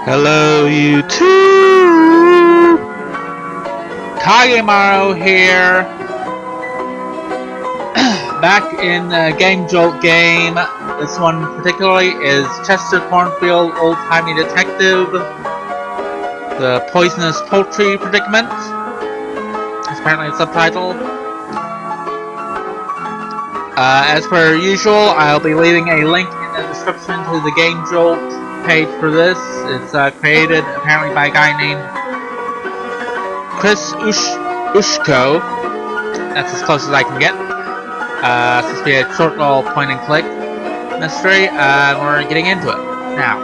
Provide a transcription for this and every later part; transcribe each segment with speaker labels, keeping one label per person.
Speaker 1: Hello, YouTube! Kagemaro here. Back in Game Jolt game. This one particularly is Chester Cornfield, Old-Timey Detective. The Poisonous Poultry Predicament. That's apparently the subtitle. As per usual, I'll be leaving a link in the description to the Game Jolt page for this. It's created apparently by a guy named Chris Ushko. That's as close as I can get. It's supposed to be a short little point and click mystery, and we're getting into it now.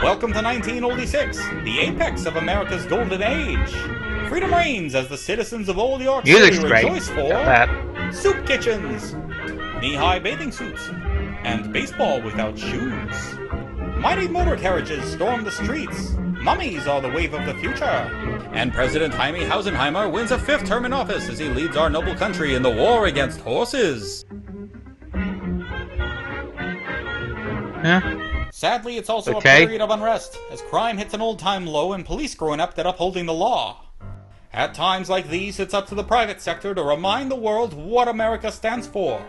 Speaker 2: Welcome to 1906, the apex of America's golden age. Freedom reigns as the citizens of Old York City rejoice for soup kitchens, knee-high bathing suits, and baseball without shoes. Mighty motor carriages storm the streets. Mummies are the wave of the future. And President Jaime Hausenheimer wins a 5th term in office as he leads our noble country in the war against horses.
Speaker 1: Yeah.
Speaker 2: Sadly, it's also a period of unrest, as crime hits an old-time low and police grow inept at upholding the law. At times like these, it's up to the private sector to remind the world what America stands for.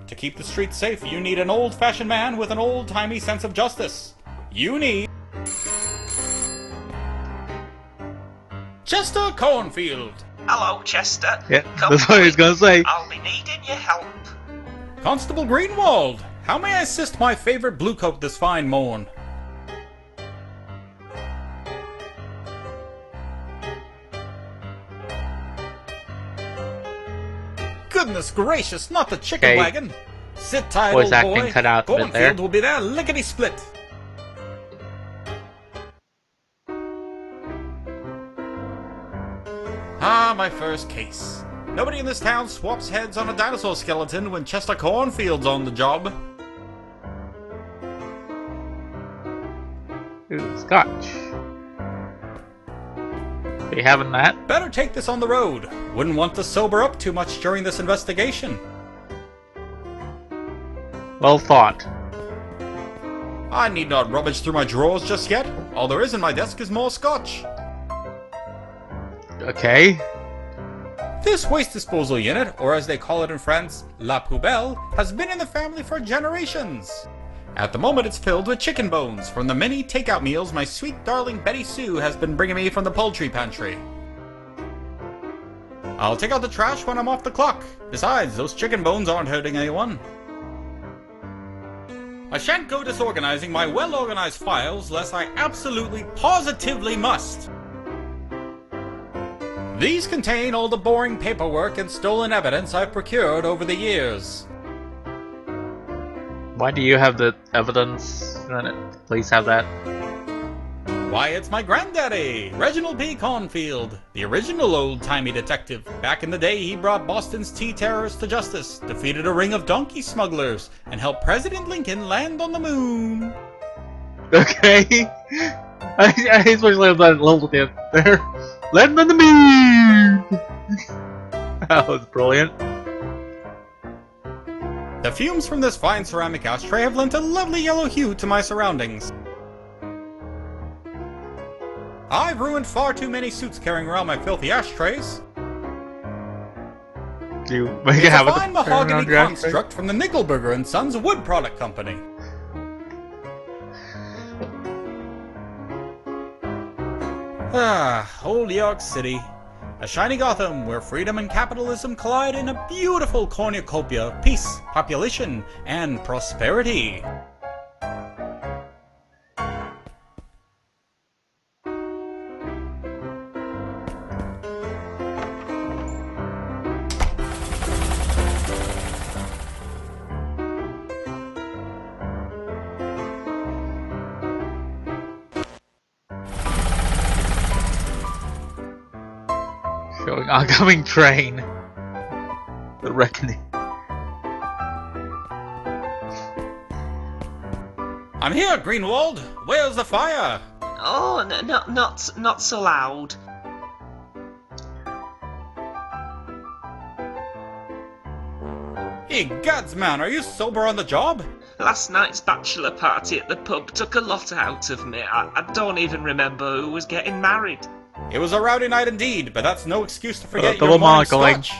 Speaker 2: To keep the streets safe, you need an old-fashioned man with an old-timey sense of justice. You need Chester Cornfield.
Speaker 3: Hello, Chester.
Speaker 1: Yeah, that's what I was gonna say.
Speaker 3: I'll be needing your help.
Speaker 2: Constable Greenwald, how may I assist my favorite bluecoat this fine morn? Goodness gracious, not the chicken wagon! Sit tight,
Speaker 1: Voice
Speaker 2: old
Speaker 1: acting
Speaker 2: boy.
Speaker 1: cut out a bit there.
Speaker 2: Cornfield will be there lickety-split. Ah, my first case. Nobody in this town swaps heads on a dinosaur skeleton when Chester Cornfield's on the job.
Speaker 1: Ooh, scotch. Are you having that?
Speaker 2: Better take this on the road. Wouldn't want to sober up too much during this investigation.
Speaker 1: Well thought.
Speaker 2: I need not rummage through my drawers just yet. All there is in my desk is more scotch.
Speaker 1: Okay.
Speaker 2: This waste disposal unit, or as they call it in France, la poubelle, has been in the family for generations. At the moment it's filled with chicken bones from the many takeout meals my sweet darling Betty Sue has been bringing me from the poultry pantry. I'll take out the trash when I'm off the clock. Besides, those chicken bones aren't hurting anyone. I shan't go disorganizing my well-organized files lest I absolutely positively must. These contain all the boring paperwork and stolen evidence I've procured over the years.
Speaker 1: Why do you have the evidence? Please have that.
Speaker 2: Why, it's my granddaddy, Reginald P. Cornfield, the original old-timey detective. Back in the day, he brought Boston's tea terrorists to justice, defeated a ring of donkey smugglers, and helped President Lincoln land on the moon.
Speaker 1: Okay. I especially love that little bit there. Land on the moon! That was brilliant.
Speaker 2: The fumes from this fine ceramic ashtray have lent a lovely yellow hue to my surroundings. I've ruined far too many suits carrying around my filthy ashtrays.
Speaker 1: You
Speaker 2: it's a fine mahogany construct from the Nickelberger & Sons Wood Product Company. Ah, Old York City. A shiny Gotham where freedom and capitalism collide in a beautiful cornucopia of peace, population, and prosperity.
Speaker 1: Showing oncoming train. The Reckoning.
Speaker 2: I'm here, Greenwald. Where's the fire?
Speaker 3: Oh, not so loud.
Speaker 2: Hey, gods, man, are you sober on the job?
Speaker 3: Last night's bachelor party at the pub took a lot out of me. I don't even remember who was getting married.
Speaker 2: It was a rowdy night indeed, but that's no excuse to forget your morning scotch.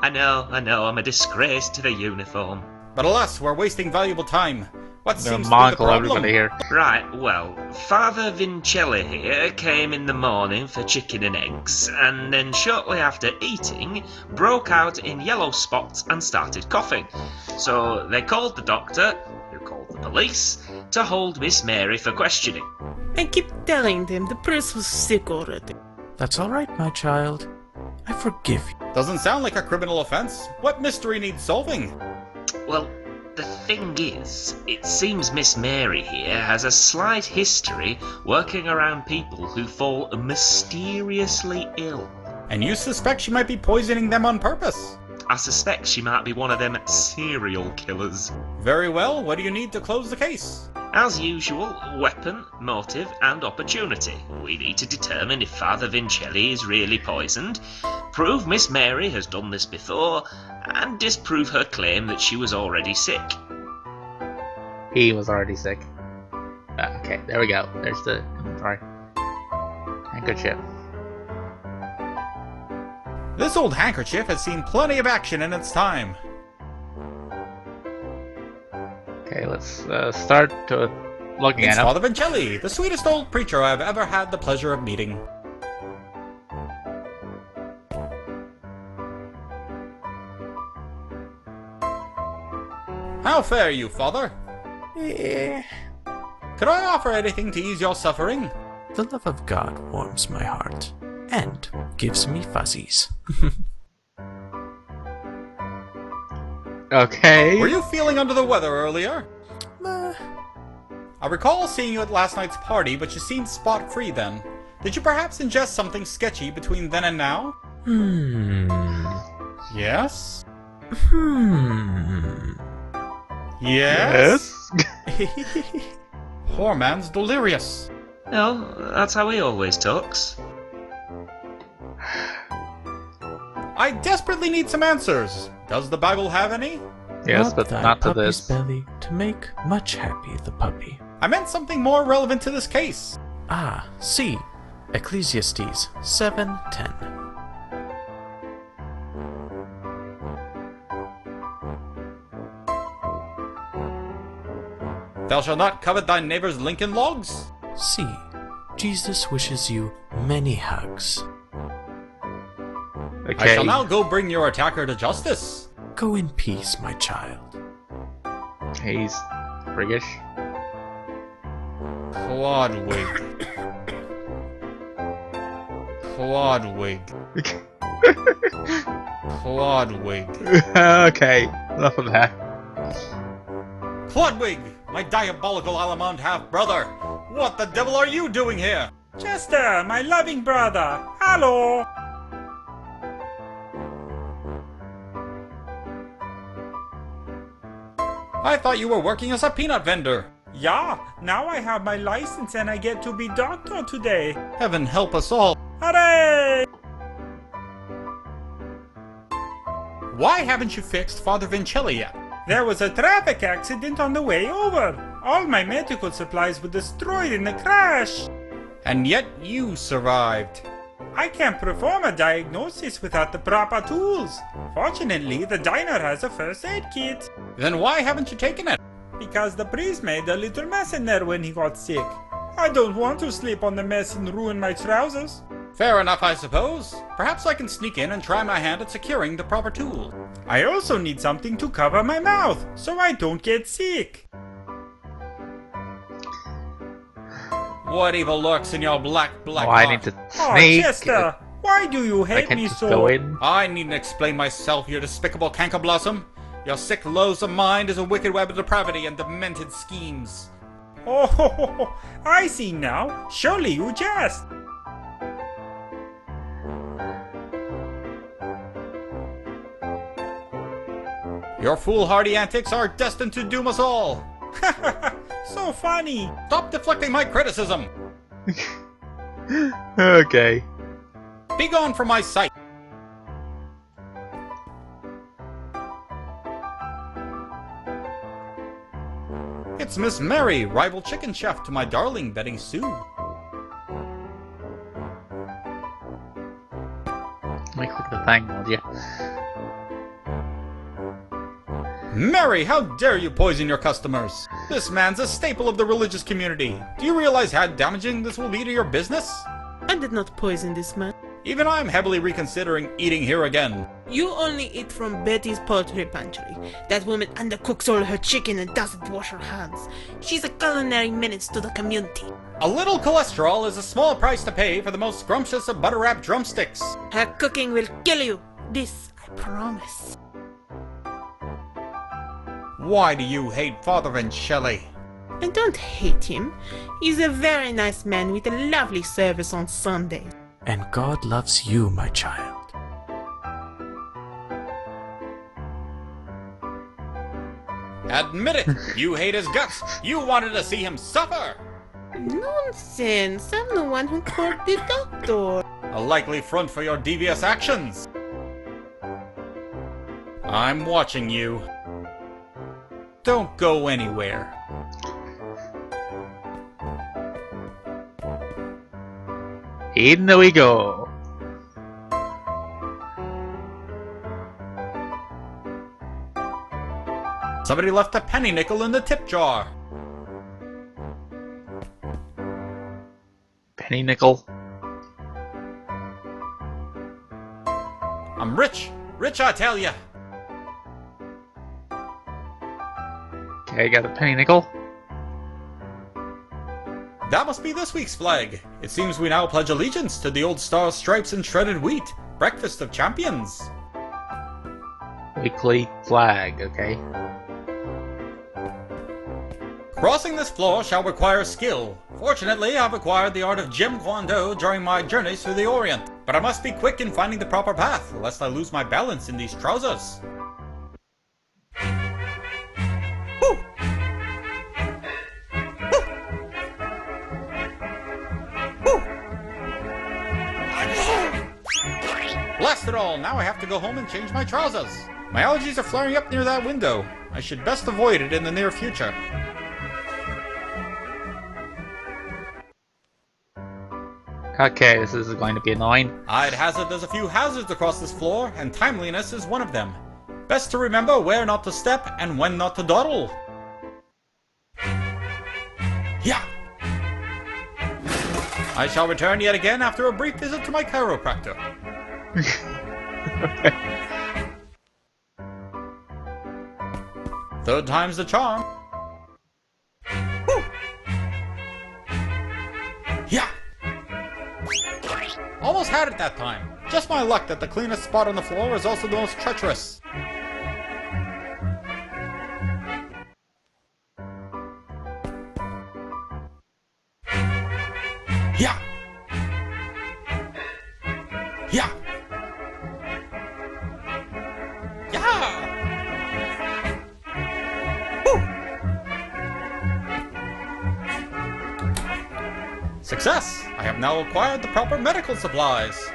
Speaker 3: I know, I'm a disgrace to the uniform.
Speaker 2: But alas, we're wasting valuable time. What seems to be the problem?
Speaker 1: Here.
Speaker 3: Right, well, Father Vincelli here came in the morning for chicken and eggs, and then shortly after eating, broke out in yellow spots and started coughing. So they called the doctor, who called the police, to hold Miss Mary for questioning.
Speaker 4: I keep telling them the prince was sick already.
Speaker 5: That's alright, my child. I forgive you.
Speaker 2: Doesn't sound like a criminal offense. What mystery needs solving?
Speaker 3: Well, the thing is, it seems Miss Mary here has a slight history working around people who fall mysteriously ill.
Speaker 2: And you suspect she might be poisoning them on purpose?
Speaker 3: I suspect she might be one of them serial killers.
Speaker 2: Very well, what do you need to close the case?
Speaker 3: As usual, weapon, motive, and opportunity. We need to determine if Father Vincelli is really poisoned, prove Miss Mary has done this before, and disprove her claim that she was already sick.
Speaker 1: He was already sick. Okay, there we go. There's the inventory. Handkerchief.
Speaker 2: This old handkerchief has seen plenty of action in its time.
Speaker 1: Okay, let's start looking at him.
Speaker 2: It's Father Vincelli, the sweetest old preacher I've ever had the pleasure of meeting. How fare you, Father? Could I offer anything to ease your suffering?
Speaker 5: The love of God warms my heart and gives me fuzzies.
Speaker 1: Okay.
Speaker 2: Were you feeling under the weather earlier? I recall seeing you at last night's party, but you seemed spot-free then. Did you perhaps ingest something sketchy between then and now? Yes? Yes? Poor man's delirious.
Speaker 3: No, that's how he always talks.
Speaker 2: I desperately need some answers. Does the Bible have any?
Speaker 1: Yes, but not to this.
Speaker 5: Belly to make much happy the puppy.
Speaker 2: I meant something more relevant to this case.
Speaker 5: Ah, see. Ecclesiastes 7:10.
Speaker 2: Thou shalt not covet thy neighbor's Lincoln logs?
Speaker 5: See. Jesus wishes you many hugs.
Speaker 1: Okay.
Speaker 2: I shall now go bring your attacker to justice.
Speaker 5: Go in peace, my child.
Speaker 1: He's priggish.
Speaker 2: Clodwig. Clodwig. Clodwig.
Speaker 1: Okay, enough of that.
Speaker 2: Clodwig, my diabolical Alamond half-brother. What the devil are you doing here?
Speaker 4: Chester, my loving brother. Hello.
Speaker 2: I thought you were working as a peanut vendor.
Speaker 4: Yeah, now I have my license and I get to be doctor today.
Speaker 2: Heaven help us all.
Speaker 4: Hooray!
Speaker 2: Why haven't you fixed Father Vincelli yet?
Speaker 4: There was a traffic accident on the way over. All my medical supplies were destroyed in the crash.
Speaker 2: And yet you survived.
Speaker 4: I can't perform a diagnosis without the proper tools. Fortunately, the diner has a first aid kit.
Speaker 2: Then why haven't you taken it?
Speaker 4: Because the priest made a little mess in there when he got sick. I don't want to sleep on the mess and ruin my trousers.
Speaker 2: Fair enough, I suppose. Perhaps I can sneak in and try my hand at securing the proper tool.
Speaker 4: I also need something to cover my mouth, so I don't get sick.
Speaker 2: What evil lurks in your black
Speaker 1: Oh,
Speaker 2: heart?
Speaker 1: I need to
Speaker 4: Oh,
Speaker 1: sneak.
Speaker 4: Chester, why do you
Speaker 1: I
Speaker 4: hate
Speaker 1: can't
Speaker 4: me
Speaker 1: just
Speaker 4: so?
Speaker 1: go in.
Speaker 2: I needn't explain myself, you despicable cankerblossom. Your sick, loathsome mind is a wicked web of depravity and demented schemes.
Speaker 4: Oh, I see now. Surely you jest.
Speaker 2: Your foolhardy antics are destined to doom us all.
Speaker 4: So funny.
Speaker 2: Stop deflecting my criticism.
Speaker 1: Okay.
Speaker 2: Be gone from my sight. It's Miss Mary, rival chicken chef to my darling Betty Sue.
Speaker 1: Let me click the thing, will you?
Speaker 2: Mary, how dare you poison your customers? This man's a staple of the religious community. Do you realize how damaging this will be to your business?
Speaker 6: I did not poison this man.
Speaker 2: Even I am heavily reconsidering eating here again.
Speaker 6: You only eat from Betty's poultry pantry. That woman undercooks all her chicken and doesn't wash her hands. She's a culinary menace to the community.
Speaker 2: A little cholesterol is a small price to pay for the most scrumptious of butter-wrapped drumsticks.
Speaker 6: Her cooking will kill you. This I promise.
Speaker 2: Why do you hate Father Vincelli?
Speaker 6: I don't hate him. He's a very nice man with a lovely service on Sundays.
Speaker 5: And God loves you, my child.
Speaker 2: Admit it! You hate his guts! You wanted to see him suffer!
Speaker 6: Nonsense! I'm the one who called the doctor.
Speaker 2: A likely front for your devious actions. I'm watching you. Don't go anywhere.
Speaker 1: In we go.
Speaker 2: Somebody left a penny nickel in the tip jar.
Speaker 1: Penny nickel.
Speaker 2: I'm rich. Rich, I tell ya.
Speaker 1: Okay, got a penny nickel.
Speaker 2: That must be this week's flag. It seems we now pledge allegiance to the old Star Stripes and Shredded Wheat. Breakfast of Champions.
Speaker 1: Weekly flag, okay.
Speaker 2: Crossing this floor shall require skill. Fortunately, I've acquired the art of Jeet Kune Do during my journeys through the Orient. But I must be quick in finding the proper path, lest I lose my balance in these trousers. Woo! Blast it all! Now I have to go home and change my trousers. My allergies are flaring up near that window. I should best avoid it in the near future.
Speaker 1: Okay, this is going to be annoying.
Speaker 2: I'd hazard there's a few hazards across this floor, and timeliness is one of them. Best to remember where not to step and when not to dawdle. Yeah! I shall return yet again after a brief visit to my chiropractor. Third time's the charm. Woo! Yeah! Almost had it that time. Just my luck that the cleanest spot on the floor is also the most treacherous. Yeah! Yeah! Yeah! Woo! Success! I have now acquired the proper medical supplies.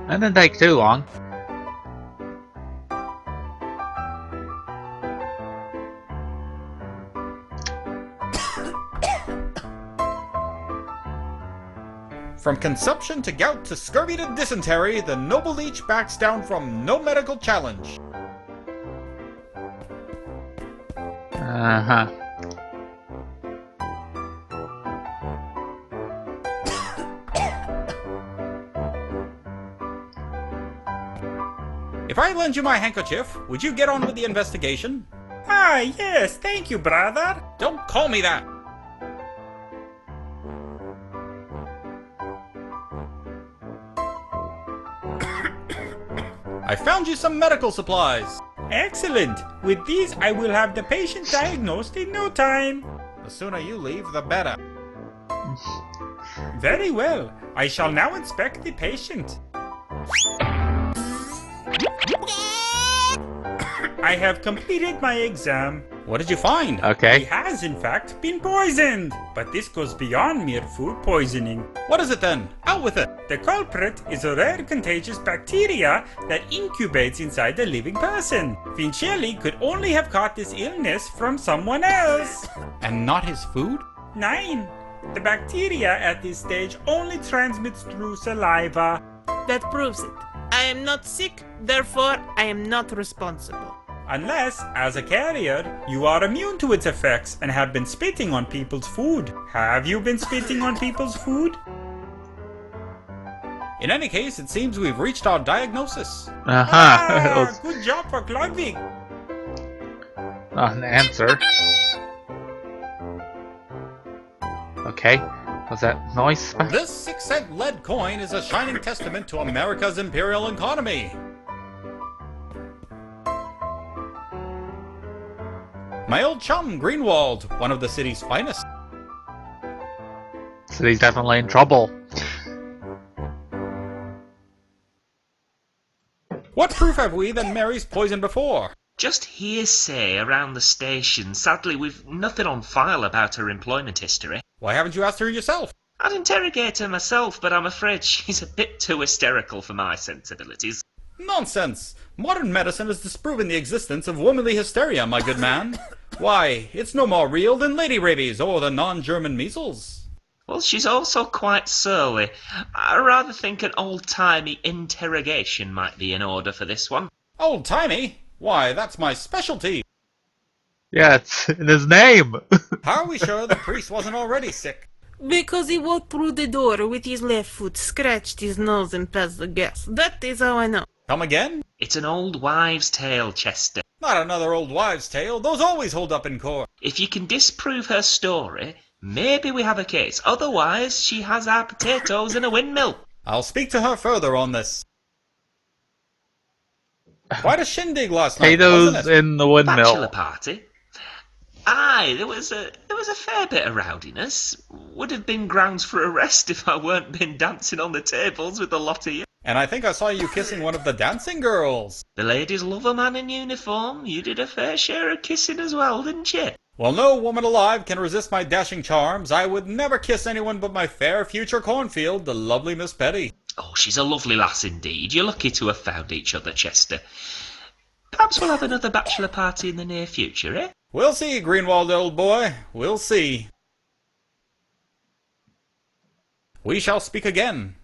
Speaker 1: That didn't take too long.
Speaker 2: From consumption to gout to scurvy to dysentery, the noble leech backs down from no medical challenge.
Speaker 1: Uh-huh.
Speaker 2: If I lend you my handkerchief, would you get on with the investigation?
Speaker 4: Ah, yes, thank you, brother.
Speaker 2: Don't call me that! I found you some medical supplies.
Speaker 4: Excellent. With these, I will have the patient diagnosed in no time.
Speaker 2: The sooner you leave, the better.
Speaker 4: Very well. I shall now inspect the patient. I have completed my exam.
Speaker 2: What did you find?
Speaker 4: He
Speaker 1: Okay.
Speaker 4: has, in fact, been poisoned. But this goes beyond mere food poisoning.
Speaker 2: What is it then? Out with it!
Speaker 4: The culprit is a rare contagious bacteria that incubates inside the living person. Vincelli could only have caught this illness from someone else.
Speaker 2: And not his food?
Speaker 4: 9. The bacteria at this stage only transmits through saliva.
Speaker 6: That proves it. I am not sick, therefore I am not responsible.
Speaker 4: Unless, as a carrier, you are immune to its effects and have been spitting on people's food. Have you been spitting on people's food?
Speaker 2: In any case, it seems we've reached our diagnosis.
Speaker 4: Ah, good job for Klodvig.
Speaker 1: Not an answer. Okay. Was that noise?
Speaker 2: This 6-cent lead coin is a shining testament to America's imperial economy. My old chum, Greenwald, one of the city's finest.
Speaker 1: City's definitely in trouble.
Speaker 2: What proof have we that Mary's poisoned before?
Speaker 3: Just hearsay around the station. Sadly, we've nothing on file about her employment history.
Speaker 2: Why haven't you asked her yourself?
Speaker 3: I'd interrogate her myself, but I'm afraid she's a bit too hysterical for my sensibilities.
Speaker 2: Nonsense! Modern medicine has disproven the existence of womanly hysteria, my good man. Why, it's no more real than lady rabies or the non-German measles.
Speaker 3: Well, she's also quite surly. I rather think an old-timey interrogation might be in order for this one.
Speaker 2: Old-timey? Why, that's my specialty.
Speaker 1: Yeah, it's in his name.
Speaker 2: How are we sure the priest wasn't already sick?
Speaker 6: Because he walked through the door with his left foot, scratched his nose and passed the gas. That is how I know.
Speaker 2: Come again?
Speaker 3: It's an old wives' tale, Chester.
Speaker 2: Not another old wives' tale. Those always hold up in court.
Speaker 3: If you can disprove her story, maybe we have a case. Otherwise, she has our potatoes in a windmill.
Speaker 2: I'll speak to her further on this. Quite a shindig last night,
Speaker 1: Potatoes
Speaker 2: wasn't it?
Speaker 1: in the windmill.
Speaker 3: Bachelor party. Aye, there was a fair bit of rowdiness. Would have been grounds for arrest if I weren't been dancing on the tables with a lot of you.
Speaker 2: And I think I saw you kissing one of the dancing girls.
Speaker 3: The ladies love a man in uniform. You did a fair share of kissing as well, didn't you?
Speaker 2: Well, no woman alive can resist my dashing charms. I would never kiss anyone but my fair future Cornfield, the lovely Miss Betty.
Speaker 3: Oh, she's a lovely lass indeed. You're lucky to have found each other, Chester. Perhaps we'll have another bachelor party in the near future, eh?
Speaker 2: We'll see, Greenwald, old boy. We'll see. We shall speak again.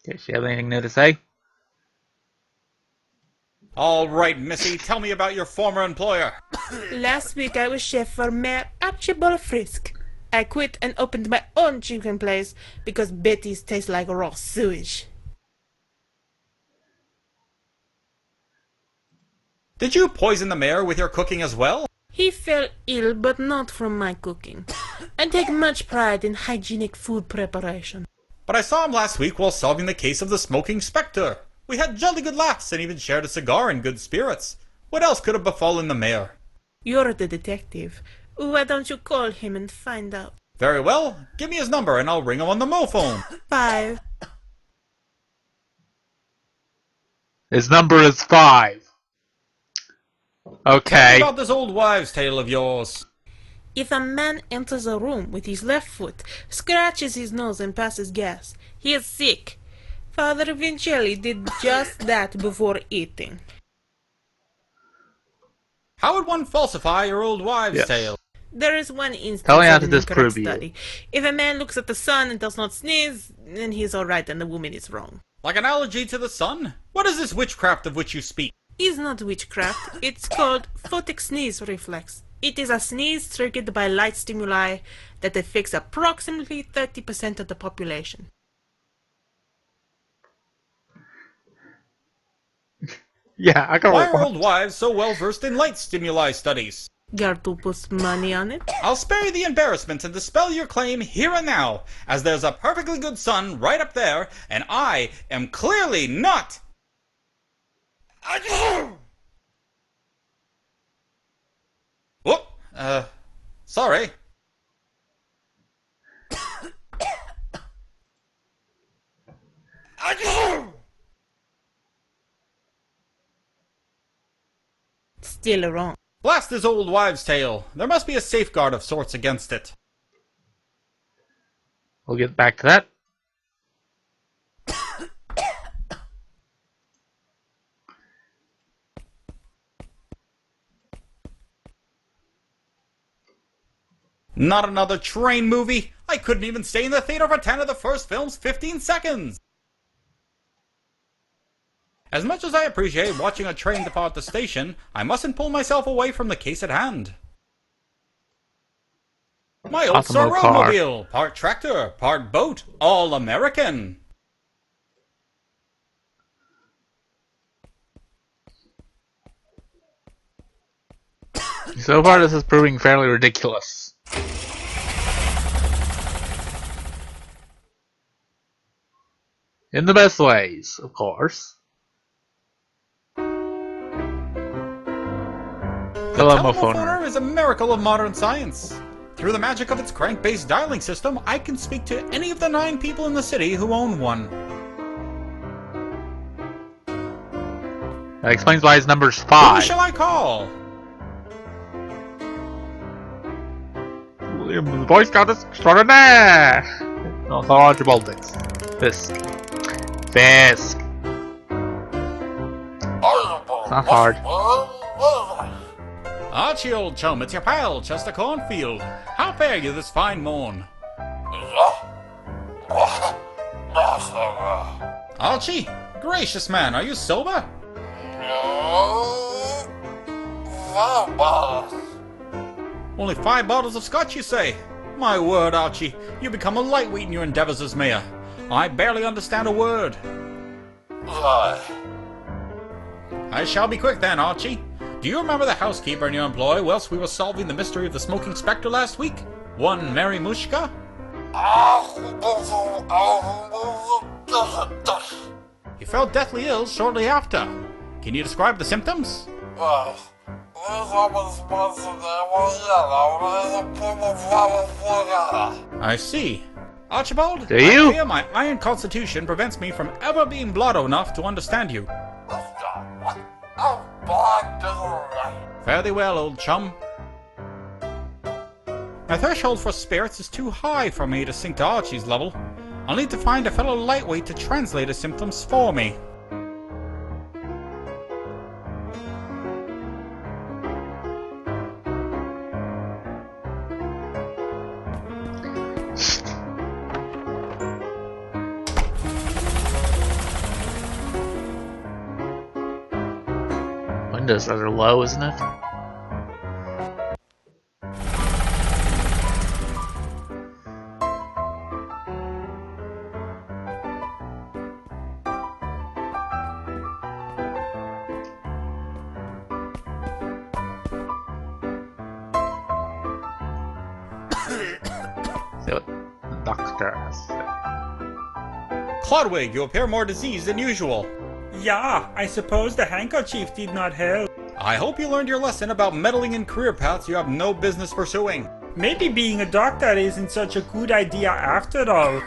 Speaker 1: Does she have anything new to say?
Speaker 2: All right, Missy, tell me about your former employer.
Speaker 6: Last week I was chef for Mayor Archibald Frisk. I quit and opened my own chicken place because Betty's taste like raw sewage.
Speaker 2: Did you poison the mayor with your cooking as well?
Speaker 6: He fell ill, but not from my cooking. I take much pride in hygienic food preparation.
Speaker 2: But I saw him last week while solving the case of the smoking spectre. We had jolly good laughs and even shared a cigar in good spirits. What else could have befallen the mayor?
Speaker 6: You're the detective. Why don't you call him and find out?
Speaker 2: Very well. Give me his number and I'll ring him on the mophone.
Speaker 6: 5.
Speaker 1: His number is 5.
Speaker 2: Tell
Speaker 1: Okay.
Speaker 2: me about this old wives' tale of yours.
Speaker 6: If a man enters a room with his left foot, scratches his nose and passes gas, he is sick. Father Vincelli did just that before eating.
Speaker 2: How would one falsify your old wives'
Speaker 1: Yes.
Speaker 2: tale?
Speaker 6: There is one instance
Speaker 1: Tell me how
Speaker 6: of
Speaker 1: to
Speaker 6: an incorrect
Speaker 1: disprove you.
Speaker 6: study. If a man looks at the sun and does not sneeze, then he is alright and the woman is wrong.
Speaker 2: Like an allergy to the sun? What is this witchcraft of which you speak?
Speaker 6: It's not witchcraft, it's called photic sneeze reflex. It is a sneeze triggered by light stimuli that affects approximately 30% of the population.
Speaker 1: Yeah, I got
Speaker 2: Why are
Speaker 1: one.
Speaker 2: old wives so well versed in light stimuli studies?
Speaker 6: Got to put money on it?
Speaker 2: I'll spare you the embarrassment and dispel your claim here and now, as there's a perfectly good sun right up there, and I am clearly not. Whoop, sorry.
Speaker 6: still wrong.
Speaker 2: Blast his old wives' tale. There must be a safeguard of sorts against it.
Speaker 1: We'll get back to that.
Speaker 2: Not another train movie? I couldn't even stay in the theater for 10 of the first film's 15 seconds! As much as I appreciate watching a train depart the station, I mustn't pull myself away from the case at hand. My old Sorrel-mobile, part tractor, part boat, all American.
Speaker 1: So far this is proving fairly ridiculous. In the best ways, of course.
Speaker 2: The telephoner is a miracle of modern science. Through the magic of its crank-based dialing system, I can speak to any of the 9 people in the city who own one.
Speaker 1: That explains why his number's 5.
Speaker 2: Who shall I call?
Speaker 1: The Boy Scout extraordinaire! No, it's not Archibald. Fisk. Fisk. It's not hard.
Speaker 2: Archie, old chum, it's your pal, Chester Cornfield. How fare you this fine morn? Archie? Gracious man, are you sober? Only 5 bottles of scotch, you say? My word, Archie, you become a lightweight in your endeavours as mayor. I barely understand a word. I shall be quick then, Archie. Do you remember the housekeeper in your employ whilst we were solving the mystery of the smoking spectre last week? One Mary Mushka? You fell deathly ill shortly after. Can you describe the symptoms? I see. Archibald,
Speaker 1: do you?
Speaker 2: I fear my iron constitution prevents me from ever being blotto enough to understand you. Fare thee well, old chum. My threshold for spirits is too high for me to sink to Archie's level. I'll need to find a fellow lightweight to translate his symptoms for me.
Speaker 1: Windows are low, isn't it? See what the doctor has to say.
Speaker 2: Clodwig, you appear more diseased than usual.
Speaker 4: Yeah, I suppose the handkerchief did not help.
Speaker 2: I hope you learned your lesson about meddling in career paths you have no business pursuing.
Speaker 4: Maybe being a doctor isn't such a good idea after all.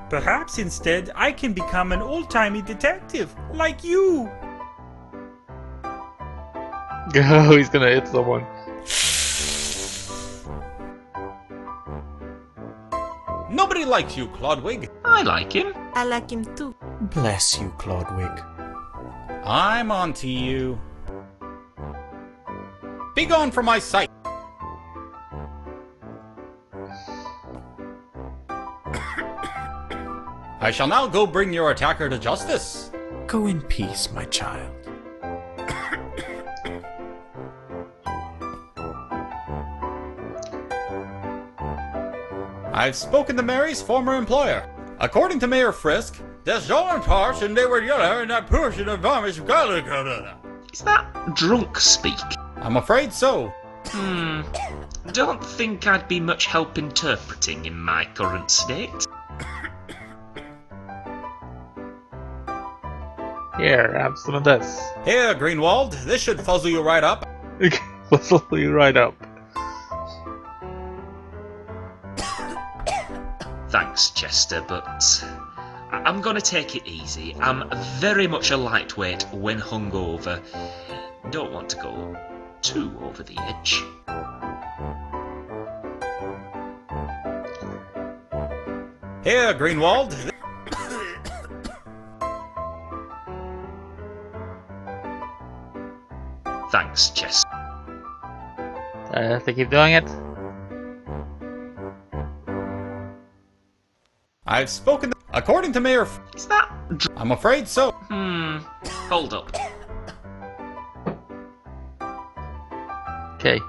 Speaker 4: Perhaps instead I can become an old-timey detective, like you.
Speaker 1: Oh, he's gonna hit someone.
Speaker 2: Nobody likes you, Clodwig.
Speaker 3: I like him.
Speaker 6: I like him too.
Speaker 5: Bless you, Clodwig.
Speaker 2: I'm on to you. Be gone from my sight. I shall now go bring your attacker to justice.
Speaker 5: Go in peace, my child.
Speaker 2: I've spoken to Mary's former employer. According to Mayor Frisk, there's no parts and they were yellow and that person of varnish garlic.
Speaker 3: Is that drunk speak?
Speaker 2: I'm afraid so.
Speaker 3: Don't think I'd be much help interpreting in my current state.
Speaker 1: Here, have some of this.
Speaker 2: Here, Greenwald, this should fuzzle you right up.
Speaker 1: Fuzzle you right up.
Speaker 3: Thanks, Chester, but I'm gonna take it easy. I'm very much a lightweight when hungover. don't want to go too over the edge.
Speaker 2: Here, Greenwald.
Speaker 3: Thanks, Chess.
Speaker 1: I have to keep doing it.
Speaker 2: I've spoken. According to Mayor.
Speaker 3: Is that?
Speaker 2: I'm afraid so.
Speaker 3: Hold up.
Speaker 1: Okay.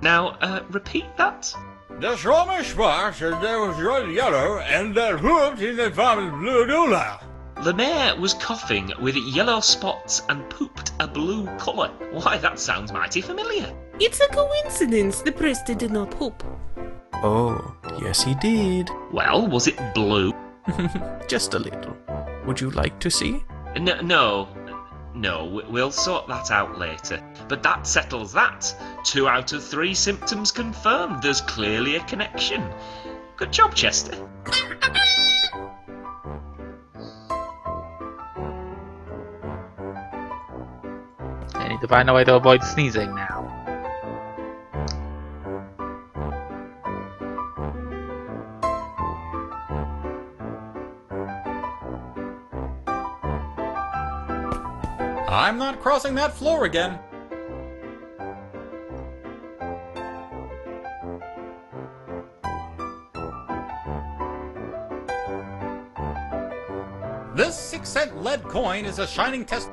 Speaker 3: Now, repeat that.
Speaker 4: The Schwammer Schwarz, there was red yellow, and that hooped in the farmer's blue doula.
Speaker 3: The mare was coughing with yellow spots and pooped a blue colour. Why, that sounds mighty familiar.
Speaker 6: It's a coincidence. The priest did not poop.
Speaker 5: Oh, yes he did.
Speaker 3: Well, was it blue?
Speaker 5: Just a little. Would you like to see?
Speaker 3: No, we'll sort that out later. But that settles that. 2 out of 3 symptoms confirmed. There's clearly a connection. Good job, Chester.
Speaker 1: I need to find a way to avoid sneezing now.
Speaker 2: I'm not crossing that floor again. This 6-cent lead coin is a shining test.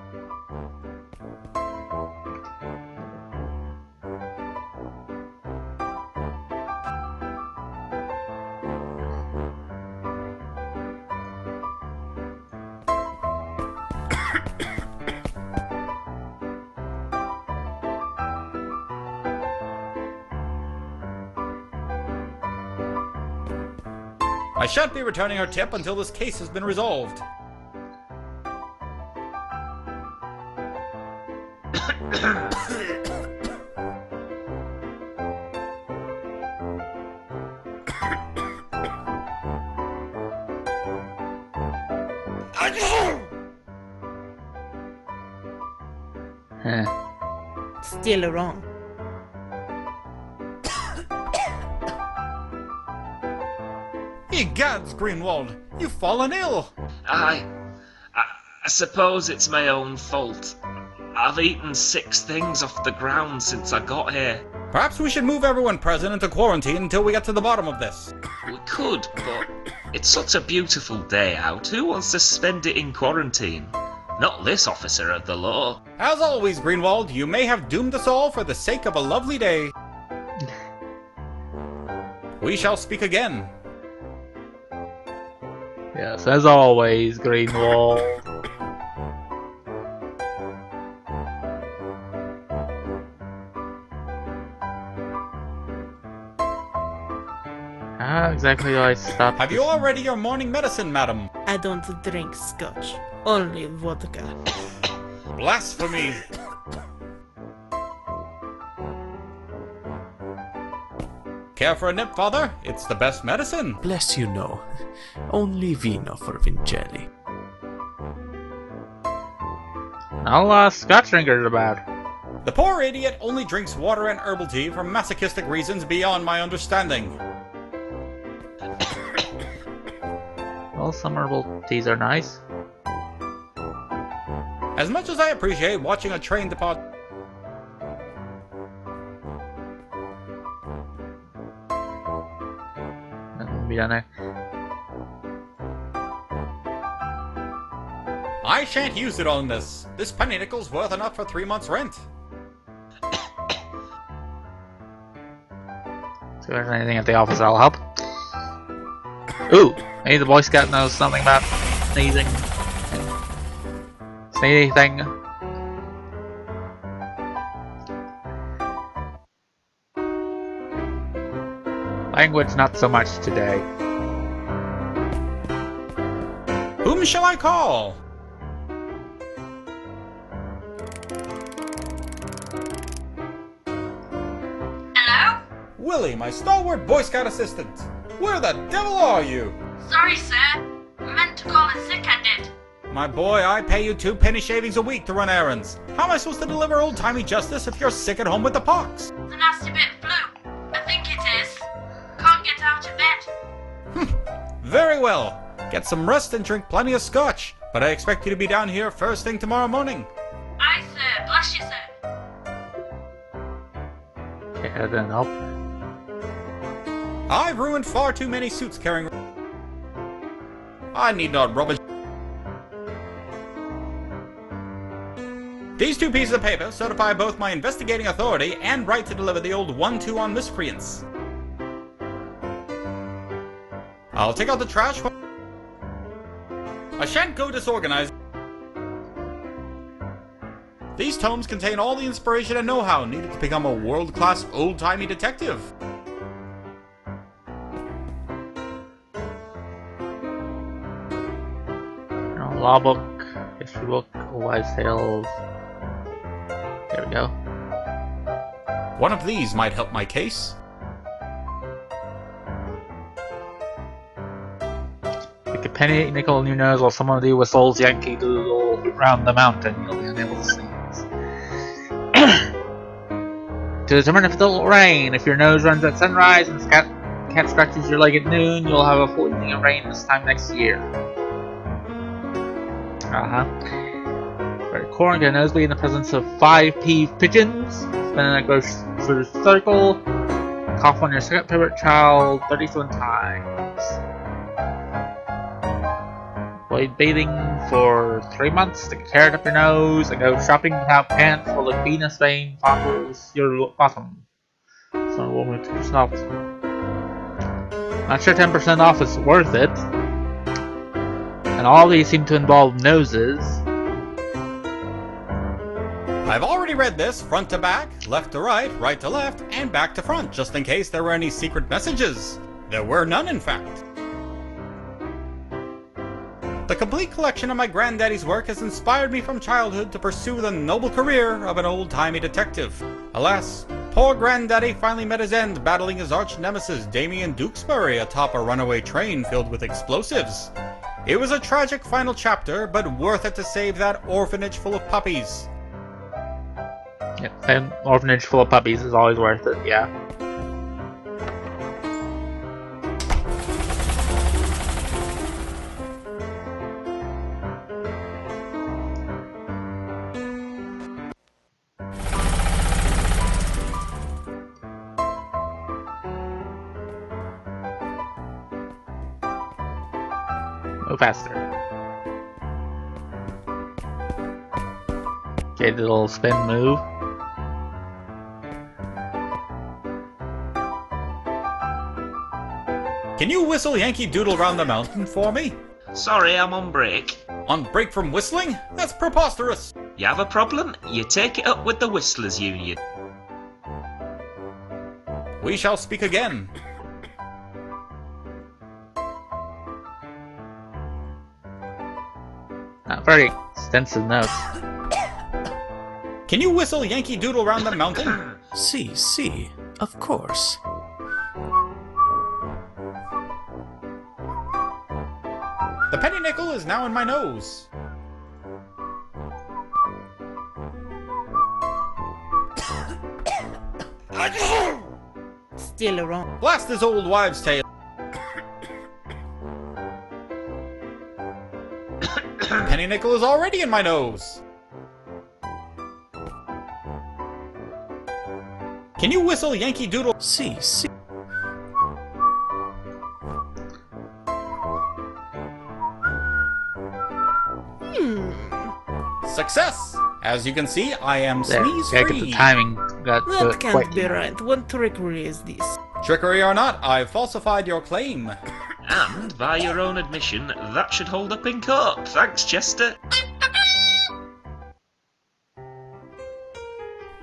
Speaker 2: I shan't be returning her tip until this case has been resolved.
Speaker 6: Still wrong.
Speaker 2: Ye gods, Greenwald, you've fallen ill.
Speaker 3: I suppose it's my own fault. I've eaten 6 things off the ground since I got here.
Speaker 2: Perhaps we should move everyone present into quarantine until we get to the bottom of this.
Speaker 3: We could, but it's such a beautiful day out. Who wants to spend it in quarantine? Not this officer of the law.
Speaker 2: As always, Greenwald, you may have doomed us all for the sake of a lovely day. We shall speak again.
Speaker 1: Yes, as always, Greenwald. How exactly do I stop?
Speaker 2: Have you already your morning medicine, madam?
Speaker 6: I don't drink scotch. Only vodka.
Speaker 2: Blasphemy! Care for a nip, father? It's the best medicine.
Speaker 5: Bless you, no. Only vino for Vincelli.
Speaker 1: All Scotch drinkers are bad.
Speaker 2: The poor idiot only drinks water and herbal tea for masochistic reasons beyond my understanding.
Speaker 1: Well, some herbal teas are nice.
Speaker 2: As much as I appreciate watching a train depart...
Speaker 1: Nothing to be done there.
Speaker 2: I shan't use it on this. This penny nickel's worth enough for 3 months' rent.
Speaker 1: So if there's anything at the office, I'll help. Ooh, maybe the Boy Scout knows something about sneezing. Sneezy thing. Language, not so much today.
Speaker 2: Whom shall I call?
Speaker 7: Hello?
Speaker 2: Willie, my stalwart Boy Scout assistant. Where the devil are you?
Speaker 7: Sorry, sir. I meant to call in sick, I did.
Speaker 2: My boy, I pay you 2 penny shavings a week to run errands. How am I supposed to deliver old-timey justice if you're sick at home with the pox?
Speaker 7: The nasty bit of flu. I think it is. Can't get out of bed.
Speaker 2: Very well. Get some rest and drink plenty of scotch. But I expect you to be down here first thing tomorrow morning.
Speaker 7: Aye, sir. Bless you, sir.
Speaker 1: Okay, that didn't help.
Speaker 2: I've ruined far too many suits carrying... I need not rubbish. These 2 pieces of paper certify both my investigating authority and right to deliver the old 1-2 on miscreants. I'll take out the trash. I shan't go disorganized. These tomes contain all the inspiration and know-how needed to become a world-class old-timey detective.
Speaker 1: Law book, history book, wives' tales. There we go.
Speaker 2: One of these might help my case.
Speaker 1: Stick a penny, nickel in your nose while someone of you whistles Yankee Doodle round the mountain. You'll be unable to sneeze. To determine if it will rain, if your nose runs at sunrise and cat scratches your leg at noon, you'll have a full evening of rain this time next year. Right, corn, get a nosebleed in the presence of 5 peeved pigeons. Spin in a grocer's circle. Cough on your second favorite child 37 times. Avoid bathing for 3 months. Stick a carrot up your nose and go shopping without pants while the penis vein fondles your bottom. So we'll move to yourself. Not sure 10% off is worth it. And all these seem to involve noses.
Speaker 2: I've already read this front to back, left to right, right to left, and back to front, just in case there were any secret messages. There were none, in fact. The complete collection of my granddaddy's work has inspired me from childhood to pursue the noble career of an old-timey detective. Alas, poor granddaddy finally met his end battling his arch-nemesis Damien Dukesbury atop a runaway train filled with explosives. It was a tragic final chapter, but worth it to save that orphanage full of puppies.
Speaker 1: Yeah, an orphanage full of puppies is always worth it, yeah. Go faster. Okay, the little spin move.
Speaker 2: Can you whistle Yankee Doodle round the mountain for me?
Speaker 3: Sorry, I'm on break.
Speaker 2: On break from whistling? That's preposterous!
Speaker 3: You have a problem? You take it up with the Whistlers Union.
Speaker 2: We shall speak again.
Speaker 1: Not very extensive notes.
Speaker 2: Can you whistle Yankee Doodle round the mountain?
Speaker 5: See, of course.
Speaker 2: The penny nickel is now in my nose.
Speaker 6: Still around.
Speaker 2: Blast this old wives' tale. Penny nickel is already in my nose. Can you whistle Yankee Doodle?
Speaker 5: See.
Speaker 2: Success! As you can see, I am sneeze-free.
Speaker 1: Yeah, get the timing.
Speaker 6: That can't be right. What trickery is this?
Speaker 2: Trickery or not, I've falsified your claim.
Speaker 3: And, by your own admission, that should hold up in court. Thanks, Chester.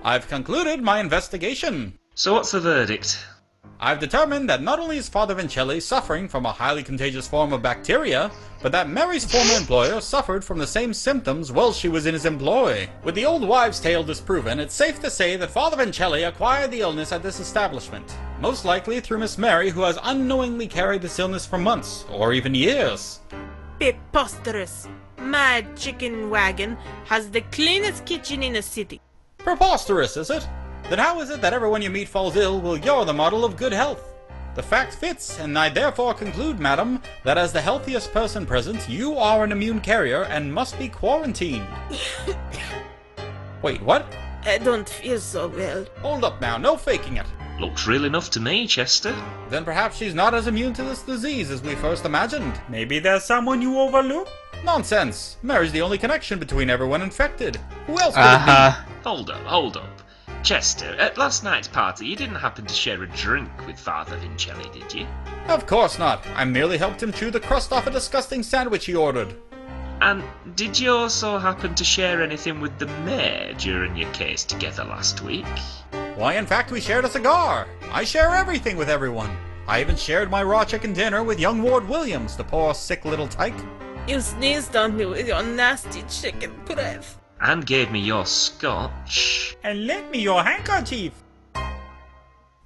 Speaker 2: I've concluded my investigation.
Speaker 3: So what's the verdict?
Speaker 2: I've determined that not only is Father Vincelli suffering from a highly contagious form of bacteria, but that Mary's former employer suffered from the same symptoms while she was in his employ. With the old wives' tale disproven, it's safe to say that Father Vincelli acquired the illness at this establishment. Most likely through Miss Mary, who has unknowingly carried this illness for months, or even years.
Speaker 6: Preposterous. My chicken wagon has the cleanest kitchen in the city.
Speaker 2: Preposterous, is it? Then how is it that everyone you meet falls ill while you're the model of good health? The fact fits, and I therefore conclude, madam, that as the healthiest person present, you are an immune carrier and must be quarantined. Wait, what?
Speaker 6: I don't feel so well.
Speaker 2: Hold up now, no faking it.
Speaker 3: Looks real enough to me, Chester.
Speaker 2: Then perhaps she's not as immune to this disease as we first imagined.
Speaker 4: Maybe there's someone you overlooked?
Speaker 2: Nonsense! Mary's the only connection between everyone infected. Who else could it be?
Speaker 3: Hold up. Chester, at last night's party, you didn't happen to share a drink with Father Vincelli, did you?
Speaker 2: Of course not. I merely helped him chew the crust off a disgusting sandwich he ordered.
Speaker 3: And did you also happen to share anything with the mayor during your case together last week?
Speaker 2: Why, in fact, we shared a cigar. I share everything with everyone. I even shared my raw chicken dinner with young Ward Williams, the poor sick little tyke.
Speaker 6: You sneezed on me with your nasty chicken breath.
Speaker 3: And gave me your scotch.
Speaker 4: And lent me your handkerchief.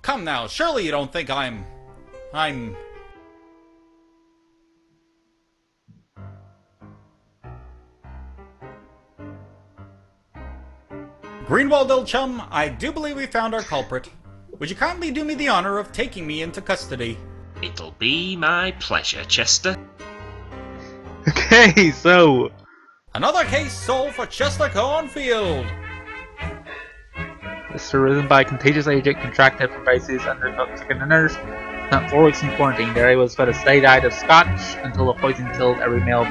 Speaker 2: Come now, surely you don't think I'm... Greenwald, old chum, I do believe we found our culprit. Would you kindly do me the honor of taking me into custody?
Speaker 3: It'll be my pleasure, Chester.
Speaker 1: Okay, so...
Speaker 2: Another case solved for Chester Cornfield!
Speaker 1: This arisen by contagious agent contracted from bases undercooked chicken dinners. Spent 4 weeks in quarantine. There he was fed a steady diet of scotch until the poison killed every male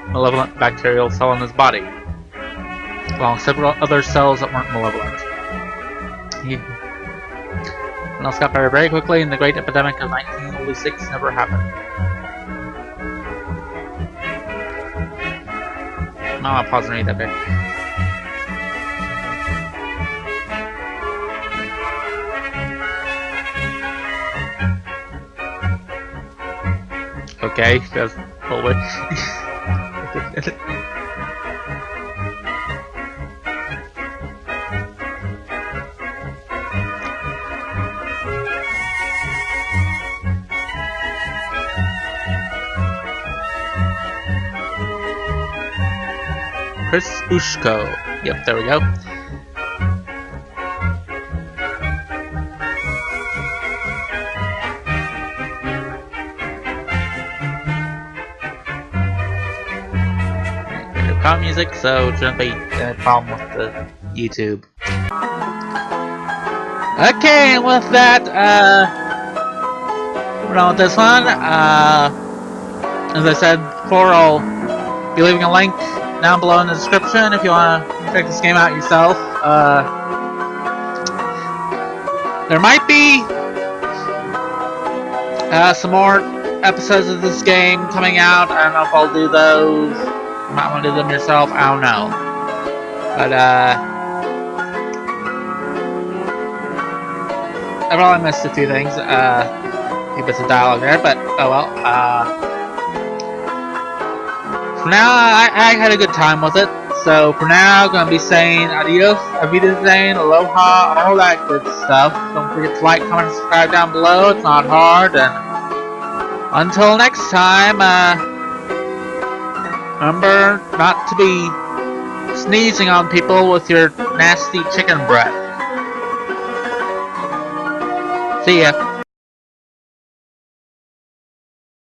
Speaker 1: malevolent bacterial cell in his body, along with several other cells that weren't malevolent. He else got better very quickly, and the great epidemic of 1906 never happened. No, I'll pause and read that bit. Okay, that's totally. Chris Ushko. Yep, there we go. Music, so it shouldn't be a problem with the YouTube. Okay, and with that, we're done with this one. As I said before, I'll be leaving a link down below in the description if you want to check this game out yourself. There might be some more episodes of this game coming out. I don't know if I'll do those. You might want to do them yourself, I don't know. But, I probably missed a few things, a few bits of dialogue there, but, oh well. For now, I had a good time with it, so for now, I'm gonna be saying adios, auf Wiedersehen, aloha, all that good stuff. Don't forget to like, comment, and subscribe down below, it's not hard, and until next time, remember not to be sneezing on people with your nasty chicken breath. See ya.